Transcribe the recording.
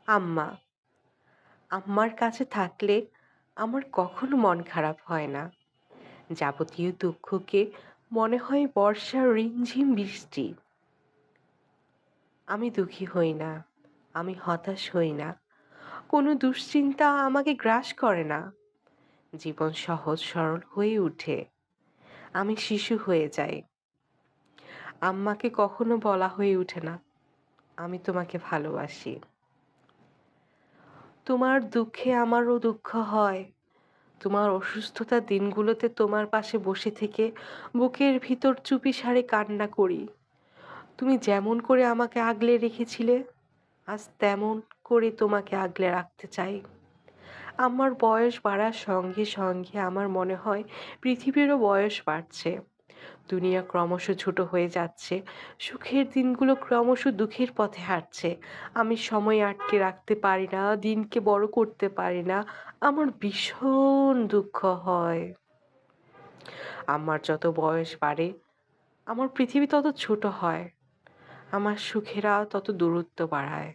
আম্মা। আম্মার কাছে থাকলে আমার কখনো মন খারাপ হয় না। যাবতীয় দুঃখকে মনে হয় বর্ষার রিমঝিম বৃষ্টি। আমি দুঃখী হই না, আমি হতাশ হই না, কোনো দুশ্চিন্তা আমাকে গ্রাস করে না। জীবন সহজ সরল হয়ে ওঠে, আমি শিশু হয়ে যাই। আম্মাকে কখনো বলা হয়ে ওঠে না, আমি তোমাকে ভালোবাসি। তোমার দুঃখে আমারও দুঃখ হয়। তোমার অসুস্থতার দিনগুলোতে তোমার পাশে বসে থেকে বুকের ভিতর চুপিসারে কান্না করি। তুমি যেমন করে আমাকে আগলে রেখেছিলে, আজ তেমন করে তোমাকে আগলে রাখতে চাই। আমার বয়স বাড়ার সঙ্গে সঙ্গে আমার মনে হয় পৃথিবীরও বয়স বাড়ছে। দুনিয়া ক্রমশ ছোট হয়ে যাচ্ছে, সুখের দিনগুলো ক্রমশ দুঃখের পথে হাঁটছে। আমি সময় আটকে রাখতে পারি না, দিনকে বড় করতে পারি না। আমার ভীষণ দুঃখ হয়। আমার যত বয়স বাড়ে আমার পৃথিবী তত ছোট হয়, আমার সুখেরা তত দূরত্ব বাড়ায়।